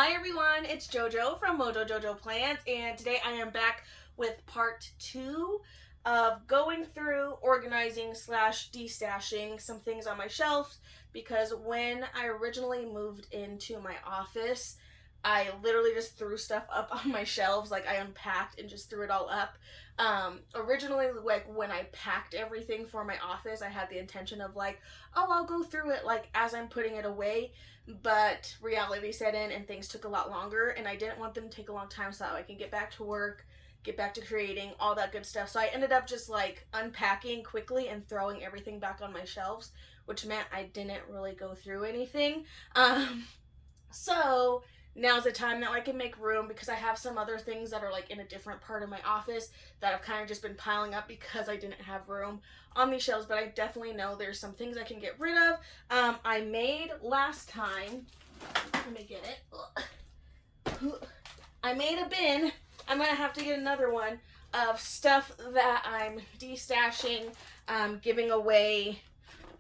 Hi everyone, it's JoJo from Mojo JoJo Plants, and today I am back with part 2 of going through, organizing slash destashing some things on my shelves, because when I originally moved into my office, I literally just threw stuff up on my shelves. Like, I unpacked and just threw it all up. Originally, like, when I packed everything for my office, I had the intention of like, oh, I'll go through it like as I'm putting it away, but reality set in and things took a lot longer, and I didn't want them to take a long time so that I can get back to work, get back to creating, all that good stuff. So I ended up just like unpacking quickly and throwing everything back on my shelves, which meant I didn't really go through anything. So now's the time that I can make room, because I have some other things that are like in a different part of my office that have kind of just been piling up because I didn't have room on these shelves. But I definitely know there's some things I can get rid of. I made last time, let me get it. I made a bin. I'm gonna have to get another one of stuff that I'm destashing, giving away,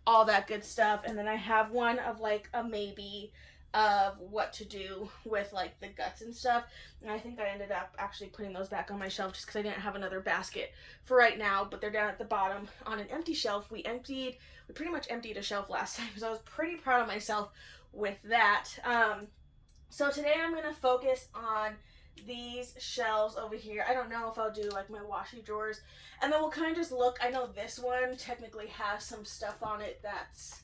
all that good stuff. And then I have one of like a maybe of what to do with like the guts and stuff. And I think I ended up actually putting those back on my shelf just because I didn't have another basket for right now, but they're down at the bottom on an empty shelf. We pretty much emptied a shelf last time, so I was pretty proud of myself with that. So today I'm going to focus on these shelves over here. I don't know if I'll do like my washi drawers, and then we'll kind of just look. I know this one technically has some stuff on it that's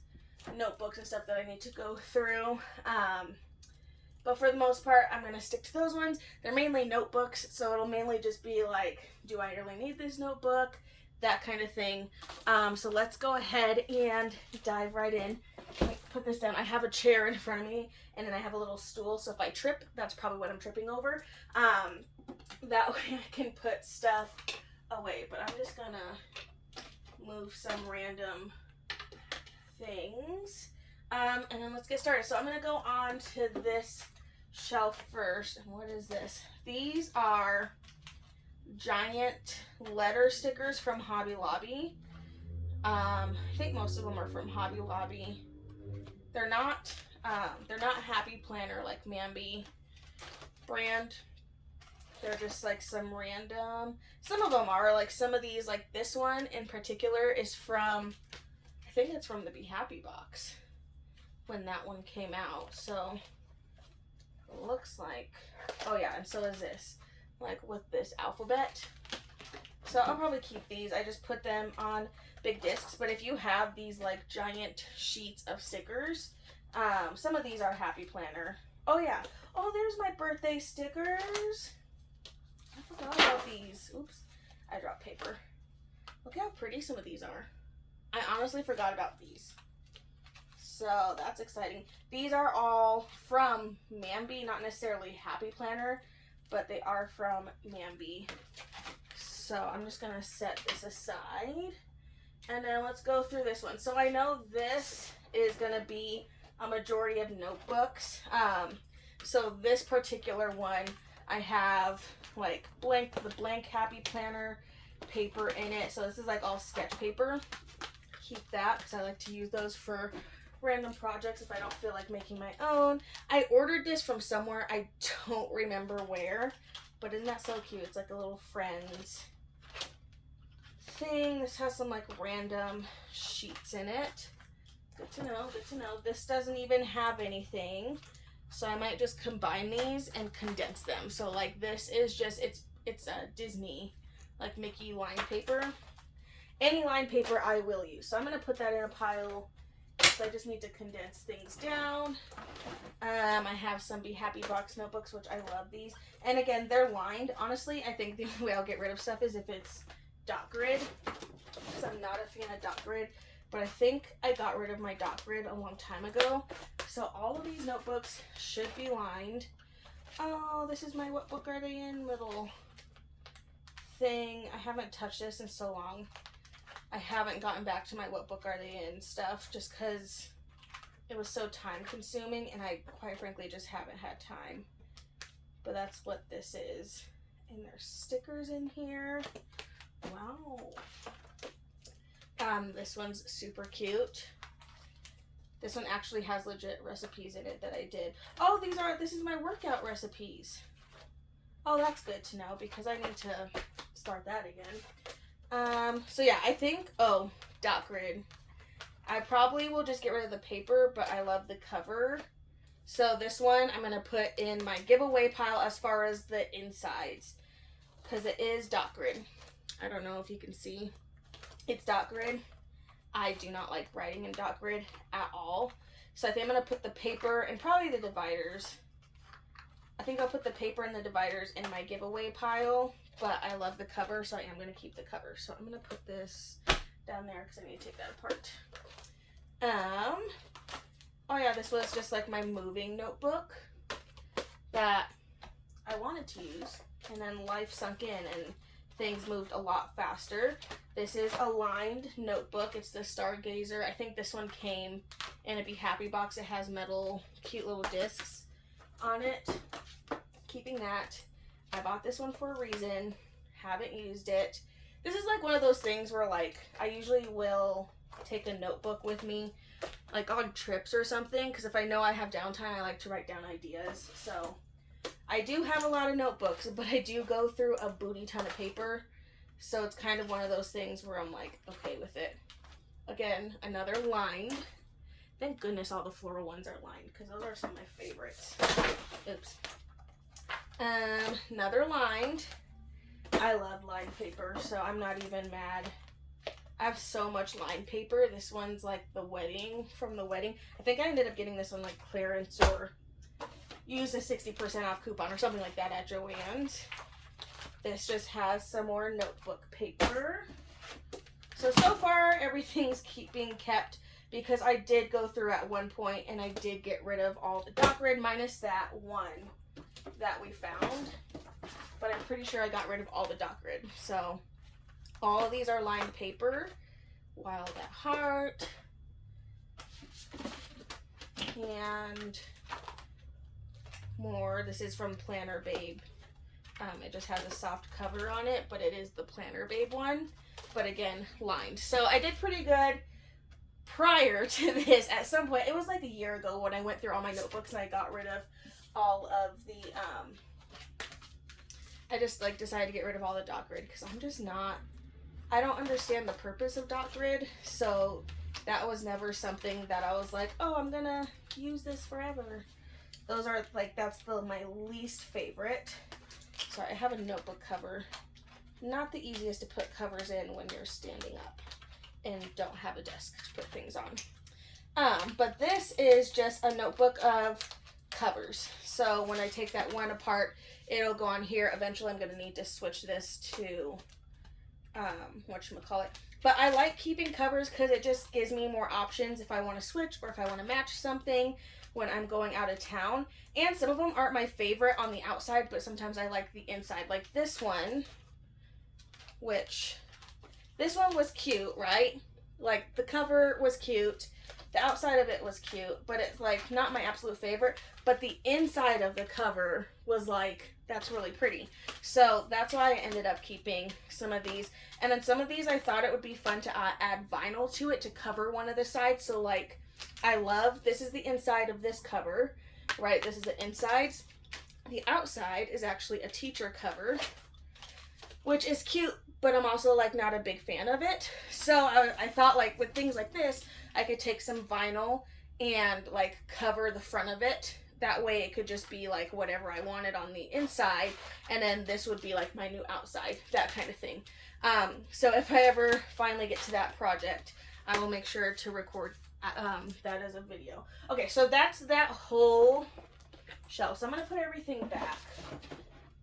notebooks and stuff that I need to go through, but for the most part I'm going to stick to those ones. They're mainly notebooks, so it'll mainly just be like, do I really need this notebook, that kind of thing. So let's go ahead and dive right in. Let me put this down. I have a chair in front of me, and then I have a little stool, so if I trip, that's probably what I'm tripping over. That way I can put stuff away. But I'm just gonna move some random things, and then let's get started. So I'm gonna go on to this shelf first. And what is this? These are giant letter stickers from Hobby Lobby. I think most of them are from Hobby Lobby. They're not Happy Planner like Mambi brand. They're just like some random. Some of them are like, some of these, like this one in particular is from, I think it's from the Be Happy box when that one came out. So it looks like, oh yeah, and so is this, like with this alphabet. So I'll probably keep these. I just put them on big discs. But if you have these like giant sheets of stickers, some of these are Happy Planner. Oh yeah. Oh, there's my birthday stickers. I forgot about these. Oops, I dropped paper. Look how pretty some of these are. I honestly forgot about these. So that's exciting. These are all from Mambi, not necessarily Happy Planner, but they are from Mambi. So I'm just gonna set this aside, and then let's go through this one. So I know this is gonna be a majority of notebooks. So this particular one, I have like the blank Happy Planner paper in it. So this is like all sketch paper. Keep that because I like to use those for random projects if I don't feel like making my own. I ordered this from somewhere, I don't remember where, but isn't that so cute? It's like a little Friends thing. This has some like random sheets in it. Good to know, good to know. This doesn't even have anything, so I might just combine these and condense them. So like this is just, it's a Disney like Mickey line paper. Any line paper I will use. So I'm gonna put that in a pile. So I just need to condense things down. I have some Be Happy box notebooks, which I love these. And again, they're lined. Honestly, I think the only way I'll get rid of stuff is if it's dot grid, because I'm not a fan of dot grid. But I think I got rid of my dot grid a long time ago. So all of these notebooks should be lined. Oh, this is my what book are they in little thing. I haven't touched this in so long. I haven't gotten back to my what book are they in stuff, just because it was so time consuming, and I quite frankly just haven't had time. But that's what this is. And there's stickers in here. Wow. This one's super cute. This one actually has legit recipes in it that I did. Oh, this is my workout recipes. Oh, that's good to know because I need to start that again. So yeah, I think, oh, dot grid. I probably will just get rid of the paper, but I love the cover. So this one I'm going to put in my giveaway pile as far as the insides, because it is dot grid. I don't know if you can see. It's dot grid. I do not like writing in dot grid at all. So I think I'm going to put the paper and probably the dividers. I think I'll put the paper and the dividers in my giveaway pile, but I love the cover, so I am going to keep the cover. So I'm going to put this down there because I need to take that apart. Oh yeah, this was just like my moving notebook that I wanted to use, and then life sunk in and things moved a lot faster. This is a lined notebook. It's the Stargazer. I think this one came in a Be Happy box. It has metal, cute little discs on it. Keeping that. I bought this one for a reason. Haven't used it. This is like one of those things where like I usually will take a notebook with me like on trips or something, because if I know I have downtime, I like to write down ideas. So I do have a lot of notebooks, but I do go through a booty ton of paper, so it's kind of one of those things where I'm like okay with it. Again, another lined. Thank goodness all the floral ones are lined, because those are some of my favorites. Oops. Another lined. I love lined paper, so I'm not even mad. I have so much lined paper. This one's like the wedding, from the wedding. I think I ended up getting this one like clearance or used a 60% off coupon or something like that at Joann's. This just has some more notebook paper. So far everything's being kept, because I did go through at one point and I did get rid of all the dot grid minus that one that we found. But I'm pretty sure I got rid of all the dot grid. So all of these are lined paper. Wild at Heart. And more. This is from Planner Babe. It just has a soft cover on it, but it is the Planner Babe one. But again, lined. So I did pretty good prior to this. At some point, it was like a year ago when I went through all my notebooks and I got rid of all of the, I just like decided to get rid of all the dot grid because I'm just not, I don't understand the purpose of dot grid. So that was never something that I was like, oh, I'm gonna use this forever. Those are like, that's my least favorite. Sorry, I have a notebook cover. Not the easiest to put covers in when you're standing up and don't have a desk to put things on. But this is just a notebook of covers. So when I take that one apart, it'll go on here. Eventually I'm gonna need to switch this to whatchamacallit. But I like keeping covers because it just gives me more options if I want to switch or if I want to match something when I'm going out of town. And some of them aren't my favorite on the outside, but sometimes I like the inside. Like this one, which this one was cute, right? Like the cover was cute. The outside of it was cute, but it's like not my absolute favorite. But the inside of the cover was like, that's really pretty. So that's why I ended up keeping some of these. And then some of these I thought it would be fun to add vinyl to it to cover one of the sides. So like, I love, this is the inside of this cover, right? This is the insides. The outside is actually a teacher cover, which is cute, but I'm also like not a big fan of it. So I thought like with things like this, I could take some vinyl and like cover the front of it. That way it could just be like whatever I wanted on the inside, and then this would be like my new outside, that kind of thing. So if I ever finally get to that project, I will make sure to record that as a video. Okay, so that's that whole shelf. So I'm gonna put everything back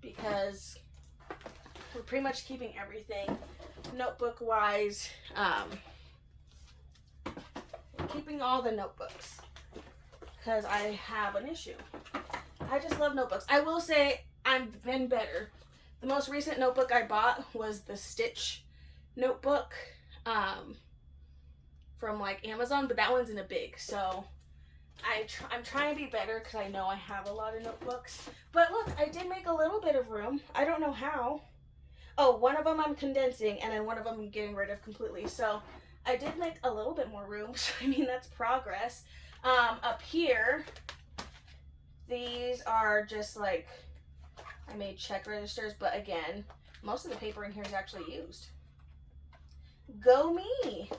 because we're pretty much keeping everything notebook wise. Keeping all the notebooks because I have an issue. I just love notebooks. I will say I've been better. The most recent notebook I bought was the Stitch notebook from like Amazon, but that one's in a big. So I'm trying to be better because I know I have a lot of notebooks. But look, I did make a little bit of room. I don't know how. Oh, one of them I'm condensing, and then one of them I'm getting rid of completely. So I did make a little bit more room. So, I mean, that's progress. Up here, these are just like, I made check registers, but again, most of the paper in here is actually used. Go me!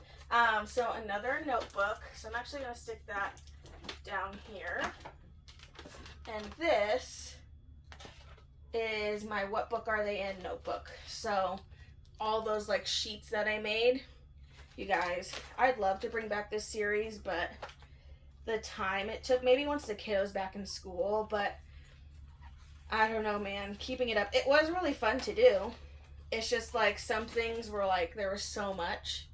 So another notebook. So I'm actually going to stick that down here. And this is my What Book Are They In notebook. So all those like sheets that I made, you guys, I'd love to bring back this series, but the time it took, maybe once the kiddos back in school, but I don't know, man, keeping it up. It was really fun to do. It's just like some things were like, there was so much,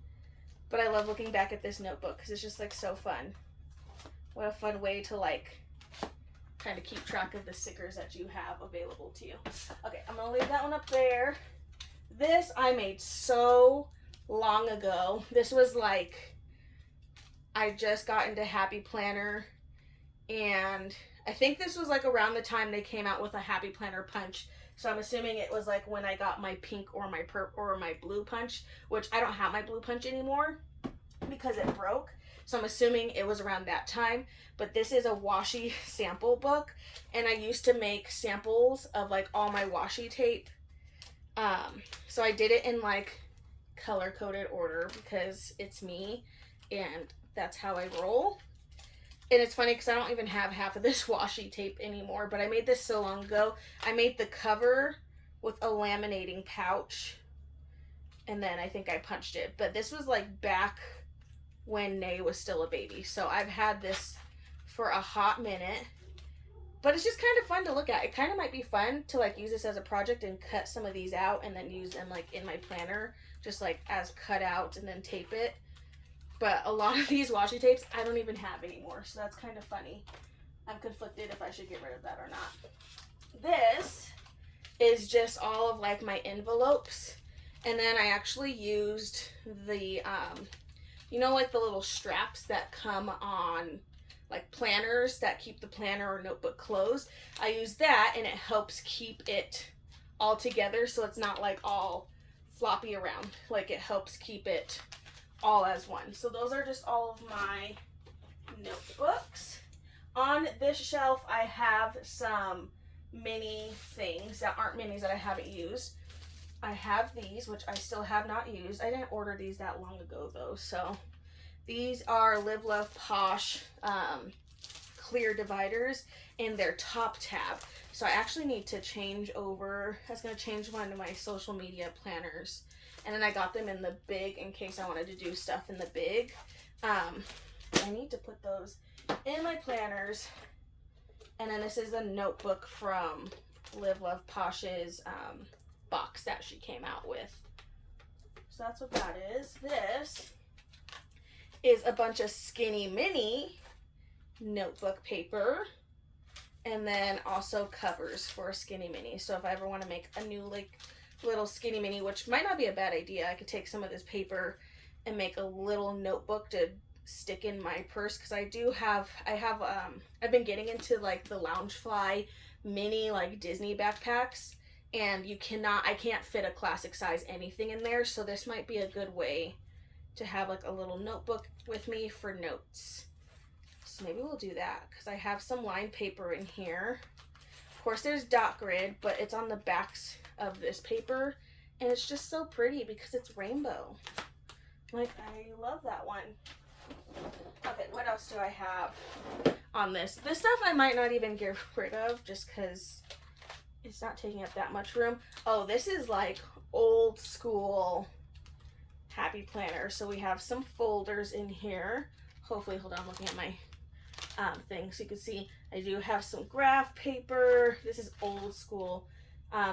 but I love looking back at this notebook because it's just like so fun. What a fun way to like kind of keep track of the stickers that you have available to you. Okay, I'm gonna leave that one up there. This I made so long ago. This was like, I just got into Happy Planner, and I think this was like around the time they came out with a Happy Planner punch. So I'm assuming it was like when I got my pink or my my blue punch, which I don't have my blue punch anymore because it broke. So I'm assuming it was around that time. But this is a washi sample book, and I used to make samples of like all my washi tape. So I did it in like color coded order because it's me and that's how I roll. And it's funny because I don't even have half of this washi tape anymore, but I made this so long ago. I made the cover with a laminating pouch, and then I think I punched it. But this was like back when Nay was still a baby. So I've had this for a hot minute, but it's just kind of fun to look at. It kind of might be fun to like use this as a project and cut some of these out and then use them like in my planner, just like as cutouts and then tape it. But a lot of these washi tapes I don't even have anymore, so that's kind of funny. I'm conflicted if I should get rid of that or not. This is just all of like my envelopes, and then I actually used the, you know, like the little straps that come on like planners that keep the planner or notebook closed. I use that, and it helps keep it all together so it's not like all floppy around. Like it helps keep it all as one. So those are just all of my notebooks. On this shelf I have some mini things that aren't minis that I haven't used. I have these, which I still have not used. I didn't order these that long ago though. So these are Live Love Posh clear dividers, and they're top tab. So I actually need to change over. I was going to change one of my social media planners. And then I got them in the big in case I wanted to do stuff in the big. I need to put those in my planners. And then this is a notebook from Live Love Posh's box that she came out with. So that's what that is. This is a bunch of skinny mini notebook paper. And then also covers for a skinny mini. So if I ever want to make a new like little skinny mini, which might not be a bad idea, I could take some of this paper and make a little notebook to stick in my purse, because I've been getting into like the Loungefly mini like Disney backpacks, and I can't fit a classic size anything in there, so this might be a good way to have like a little notebook with me for notes. So maybe we'll do that, because I have some lined paper in here. Of course there's dot grid, but it's on the backs of this paper, and it's just so pretty because it's rainbow. Like, I love that one. Okay, what else do I have on this? This stuff I might not even get rid of just because it's not taking up that much room. Oh, this is like old school Happy Planner. So we have some folders in here. Hopefully, hold on, I'm looking at my thing so you can see. I do have some graph paper. This is old school.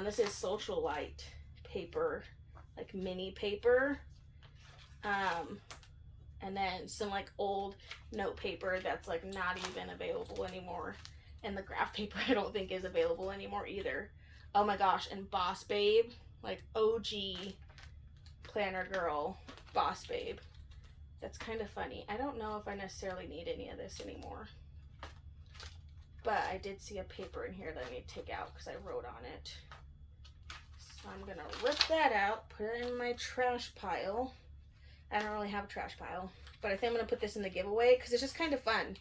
This is Socialite paper, like mini paper. And then some like old note paper that's like not even available anymore. And the graph paper I don't think is available anymore either. Oh my gosh, and Boss Babe, like OG planner girl, Boss Babe. That's kind of funny. I don't know if I necessarily need any of this anymore. But I did see a paper in here that I need to take out because I wrote on it. So I'm going to rip that out, put it in my trash pile. I don't really have a trash pile, but I think I'm going to put this in the giveaway because it's just kind of fun.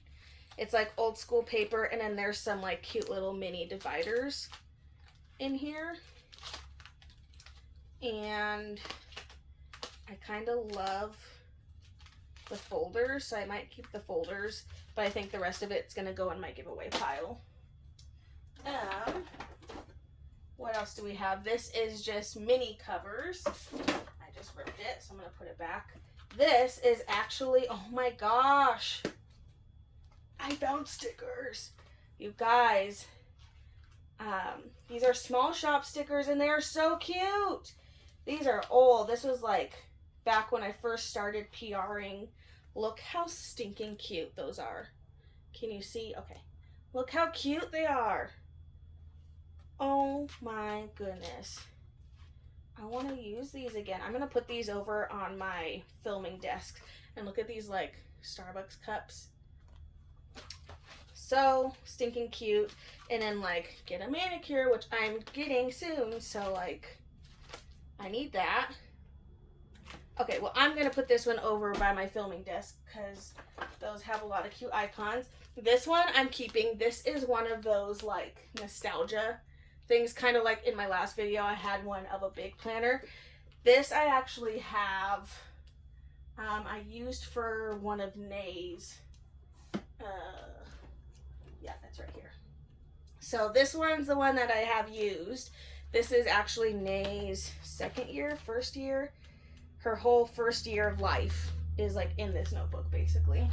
It's like old school paper, and then there's some like cute little mini dividers in here. And I kind of love the folders, so I might keep the folders, but I think the rest of it's going to go in my giveaway pile. What else do we have? This is just mini covers. I just ripped it, so I'm going to put it back. This is actually, oh my gosh, I found stickers. You guys, these are small shop stickers, and they are so cute. These are old. This was like back when I first started PRing. Look how stinking cute those are. Can you see? Okay. Look how cute they are. Oh my goodness. I want to use these again. I'm going to put these over on my filming desk. And look at these like Starbucks cups. So stinking cute. And then like get a manicure, which I'm getting soon. So like I need that. Okay, well, I'm going to put this one over by my filming desk because those have a lot of cute icons. This one I'm keeping. This is one of those, like, nostalgia things, kind of like in my last video, I had one of a big planner. This I actually have, I used for one of Nay's. Yeah, that's right here. So this one's the one that I have used. This is actually Nay's first year. Her whole first year of life is like in this notebook basically.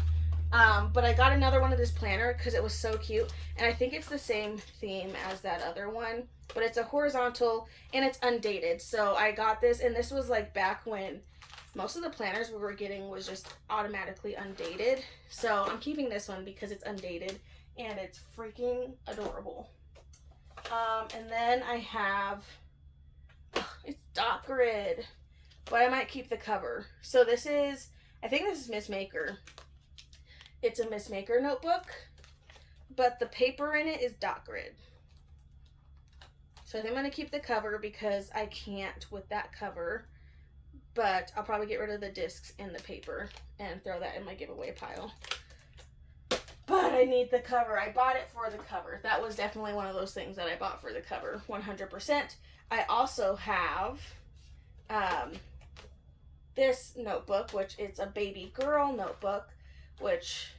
But I got another one of this planner because it was so cute, and I think it's the same theme as that other one, but it's a horizontal and it's undated. So I got this, and this was like back when most of the planners we were getting was just automatically undated. So I'm keeping this one because it's undated and it's freaking adorable. And then I have, it's dot grid, but I might keep the cover. So this is, I think this is Miss Maker. It's a Miss Maker notebook, but the paper in it is dot grid. So I think I'm going to keep the cover because I can't with that cover, but I'll probably get rid of the discs and the paper and throw that in my giveaway pile. But I need the cover. I bought it for the cover. That was definitely one of those things that I bought for the cover, 100%. I also have this notebook, which is a baby girl notebook, which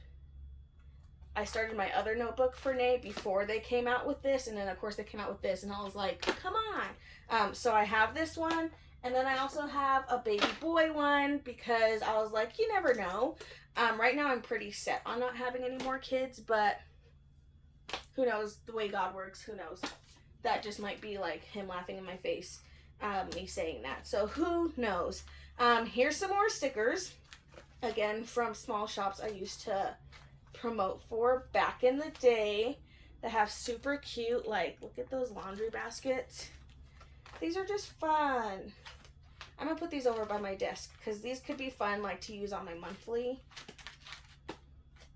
I started my other notebook for Nay before they came out with this, and then of course they came out with this, and I was like, come on. So I have this one, and then I also have a baby boy one because I was like, you never know. Right now I'm pretty set on not having any more kids, but who knows, the way God works, who knows. That just might be like him laughing in my face, me saying that. So who knows. Here's some more stickers, again from small shops I used to promote for back in the day, that have super cute, like, look at those laundry baskets. These are just fun. I'm gonna put these over by my desk because these could be fun, like, to use on my monthly.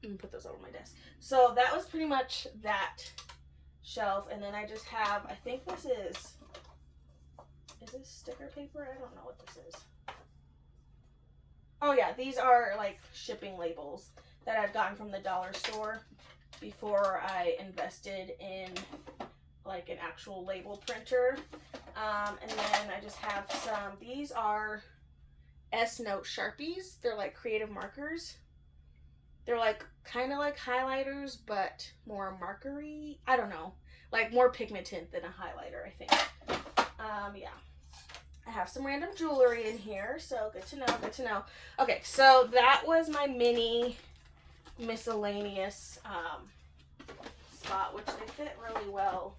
I'm gonna put those over my desk. So that was pretty much that shelf, and then I just have, I think this is this sticker paper? I don't know what this is. Oh yeah, these are like shipping labels that I've gotten from the dollar store before I invested in like an actual label printer. And then I just have some, these are S-Note Sharpies. They're like creative markers. They're like kind of like highlighters, but more markery. I don't know, like more pigmented than a highlighter, I think. Yeah. I have some random jewelry in here, so good to know, good to know. Okay, so that was my mini miscellaneous spot, which they fit really well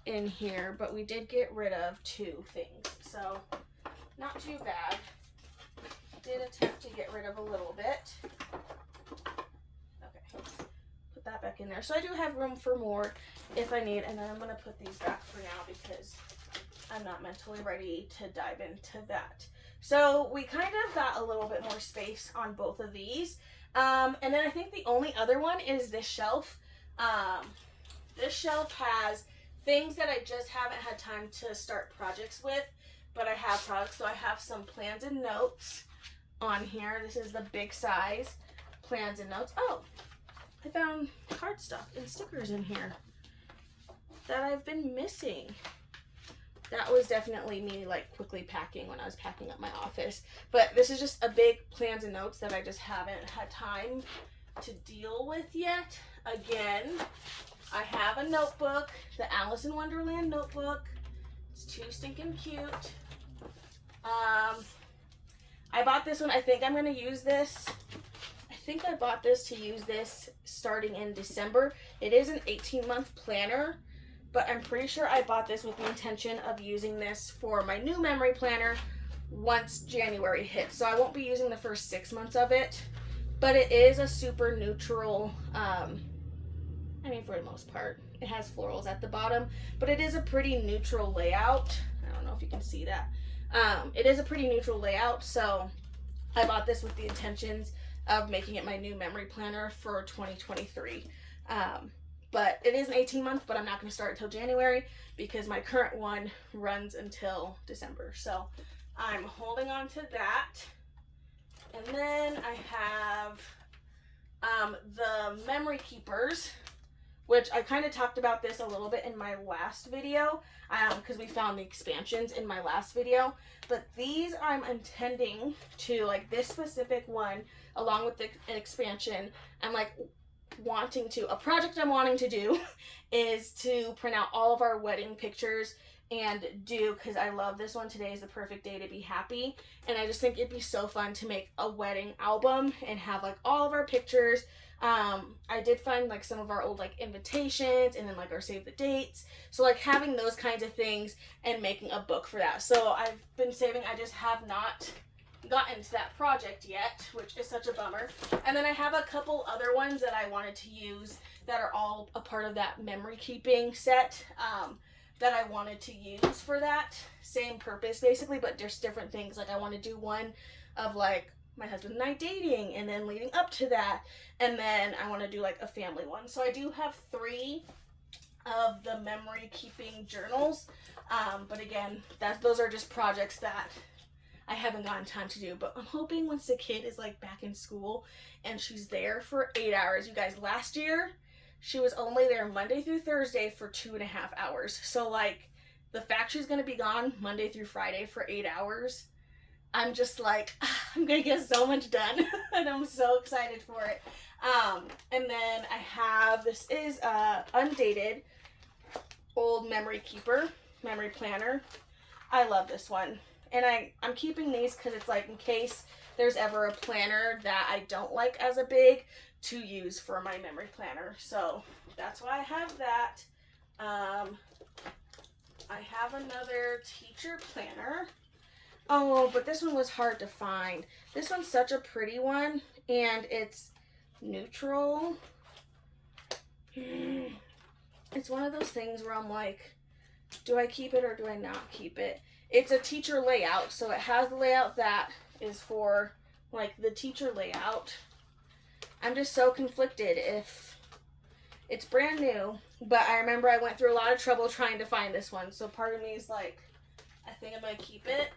in here, but we did get rid of 2 things, so not too bad. Did attempt to get rid of a little bit. Okay, put that back in there. So I do have room for more if I need, and then I'm going to put these back for now because I'm not mentally ready to dive into that. So we kind of got a little bit more space on both of these. And then I think the only other one is this shelf. This shelf has things that I just haven't had time to start projects with, but I have products. So I have some plans and notes on here. This is the big size plans and notes. Oh, I found cardstock and stickers in here that I've been missing. That was definitely me like quickly packing when I was packing up my office. But this is just a big plans and notes that I just haven't had time to deal with yet. Again, I have a notebook, the Alice in Wonderland notebook. It's too stinking cute. I bought this one. I think I'm going to use this. I think I bought this to use this starting in December. It is an 18-month planner, but I'm pretty sure I bought this with the intention of using this for my new memory planner once January hits. So I won't be using the first 6 months of it, but it is a super neutral, I mean, for the most part. It has florals at the bottom, but it is a pretty neutral layout. I don't know if you can see that. It is a pretty neutral layout, so I bought this with the intentions of making it my new memory planner for 2023. But it is an 18-month, but I'm not going to start until January because my current one runs until December. So I'm holding on to that. And then I have the memory keepers, which I kind of talked about this a little bit in my last video because we found the expansions in my last video. But these I'm intending to, like this specific one, along with the expansion, I'm like a project I'm wanting to do is to print out all of our wedding pictures and do, because I love this one, today is the perfect day to be happy. And I just think it'd be so fun to make a wedding album and have like all of our pictures. I did find like some of our old like invitations and then like our save the dates. So like having those kinds of things and making a book for that. So I've been saving, I just have not gotten to that project yet, which is such a bummer. And then I have a couple other ones that I wanted to use that are all a part of that memory keeping set that I wanted to use for that same purpose basically, but just different things. Like I want to do one of like my husband and I dating and then leading up to that, and then I want to do like a family one. So I do have 3 of the memory keeping journals, but again, those are just projects that I haven't gotten time to do. But I'm hoping once the kid is like back in school and she's there for 8 hours. You guys, last year she was only there Monday through Thursday for 2.5 hours. So like the fact she's gonna be gone Monday through Friday for 8 hours, I'm just like, I'm gonna get so much done and I'm so excited for it. And then I have, this is a undated old memory keeper, memory planner. I love this one. And I'm keeping these because it's like in case there's ever a planner that I don't like as a big to use for my memory planner. So that's why I have that. I have another teacher planner. Oh, but this one was hard to find. This one's such a pretty one, and it's neutral. It's one of those things where I'm like, do I keep it or do I not keep it? It's a teacher layout, so it has the layout that is for like the teacher layout. I'm just so conflicted if it's brand new, but I remember I went through a lot of trouble trying to find this one, so part of me is like, I think I'm gonna keep it.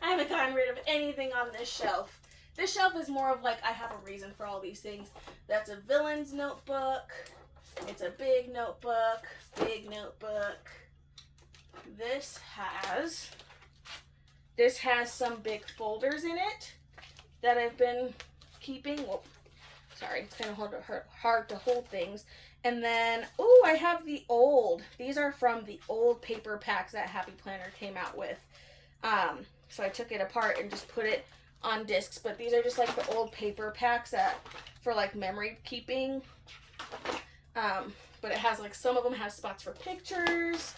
I haven't gotten rid of anything on this shelf. This shelf is more of like, I have a reason for all these things. That's a villain's notebook. It's a big notebook, big notebook. This has some big folders in it that I've been keeping. Well, sorry, it's kind of hard to hold things. And then, oh, I have these are from the old paper packs that Happy Planner came out with. So I took it apart and just put it on discs, but these are just like the old paper packs for like memory keeping. But it has like, some of them have spots for pictures,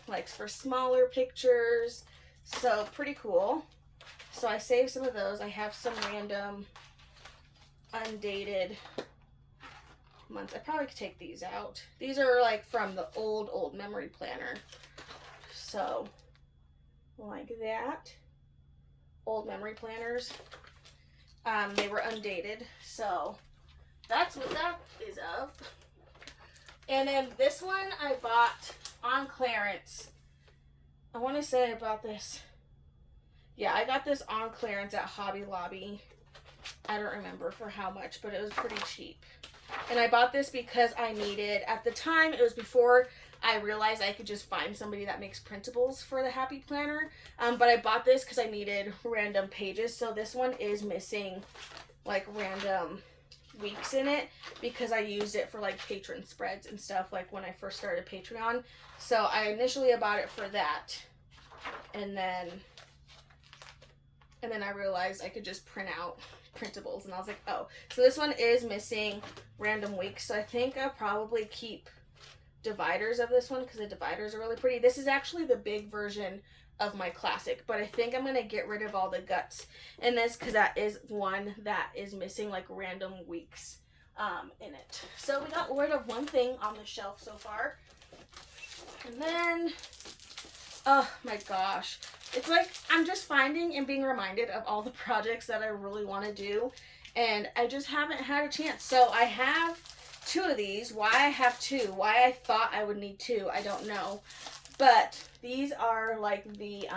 like for smaller pictures. So pretty cool. So I saved some of those. I have some random undated months. I probably could take these out. These are like from the old memory planner. So like that. Old memory planners. They were undated. So that's what that is of. And then this one I bought on clearance. I want to say I bought this. Yeah, I got this on clearance at Hobby Lobby. I don't remember for how much, but it was pretty cheap. And I bought this because I needed, at the time, it was before I realized I could just find somebody that makes printables for the Happy Planner. But I bought this because I needed random pages. So this one is missing like random weeks in it because I used it for like patron spreads and stuff like when I first started Patreon. So I initially bought it for that. And then I realized I could just print out printables, and I was like, oh. So this one is missing random weeks, so I think I'll probably keep dividers of this one because the dividers are really pretty. This is actually the big version of my classic, but I think I'm going to get rid of all the guts in this because that is one that is missing like random weeks in it. So we got rid of one thing on the shelf so far. And then, oh my gosh, it's like I'm just finding and being reminded of all the projects that I really want to do, and I just haven't had a chance. So I have two of these. Why I have two, why I thought I would need two, I don't know. But these are like the,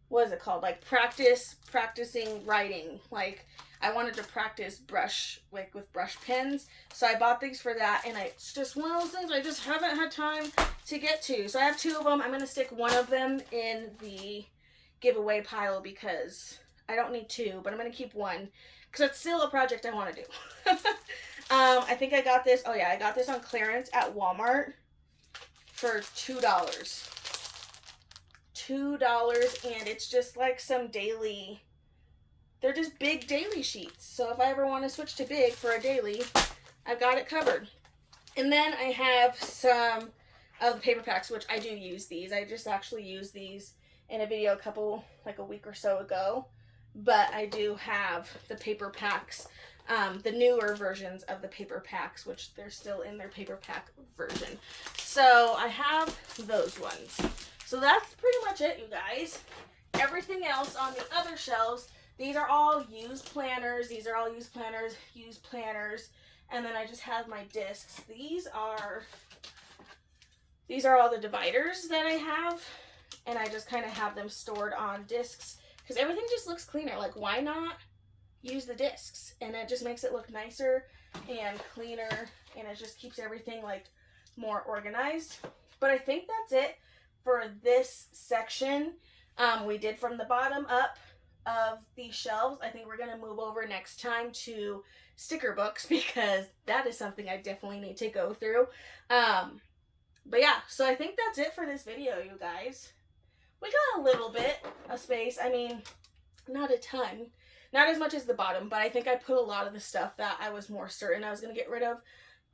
what is it called? Like practicing writing. Like I wanted to practice brush, like with brush pens. So I bought these for that, and it's just one of those things I just haven't had time to get to. So I have two of them. I'm going to stick one of them in the giveaway pile because I don't need two, but I'm going to keep one because it's still a project I want to do. I think I got this. Oh yeah, I got this on clearance at Walmart for $2. $2, and it's just like some daily, they're just big daily sheets. So if I ever want to switch to big for a daily, I've got it covered. And then I have some of the paper packs, which I do use these. I just actually used these in a video like a week or so ago. But I do have the paper packs, the newer versions of the paper packs, which they're still in their paper pack version. So I have those ones. So that's pretty much it, you guys. Everything else on the other shelves, these are all used planners. These are all used planners, and then I just have my discs. These are all the dividers that I have, and I just kind of have them stored on discs because everything just looks cleaner. Like, why not use the discs? And it just makes it look nicer and cleaner, and it just keeps everything like more organized. But I think that's it for this section. We did from the bottom up of these shelves. I think we're going to move over next time to sticker books because that is something I definitely need to go through. But yeah, so I think that's it for this video, you guys. We got a little bit of space. I mean, not a ton. Not as much as the bottom, but I think I put a lot of the stuff that I was more certain I was going to get rid of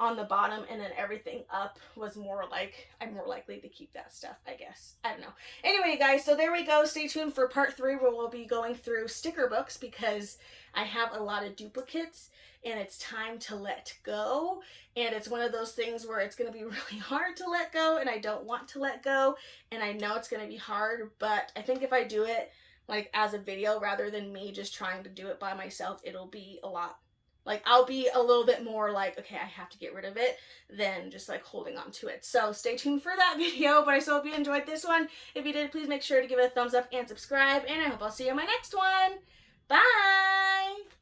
on the bottom, and then everything up was more like, I'm more likely to keep that stuff, I guess. I don't know. Anyway, guys, so there we go. Stay tuned for part 3 where we'll be going through sticker books because I have a lot of duplicates and it's time to let go. And it's one of those things where it's going to be really hard to let go, and I don't want to let go, and I know it's going to be hard, but I think if I do it like as a video rather than me just trying to do it by myself, it'll be a lot. Like, I'll be a little bit more like, okay, I have to get rid of it than just like holding on to it. So stay tuned for that video, but I so hope you enjoyed this one. If you did, please make sure to give it a thumbs up and subscribe, and I hope I'll see you in my next one. Bye!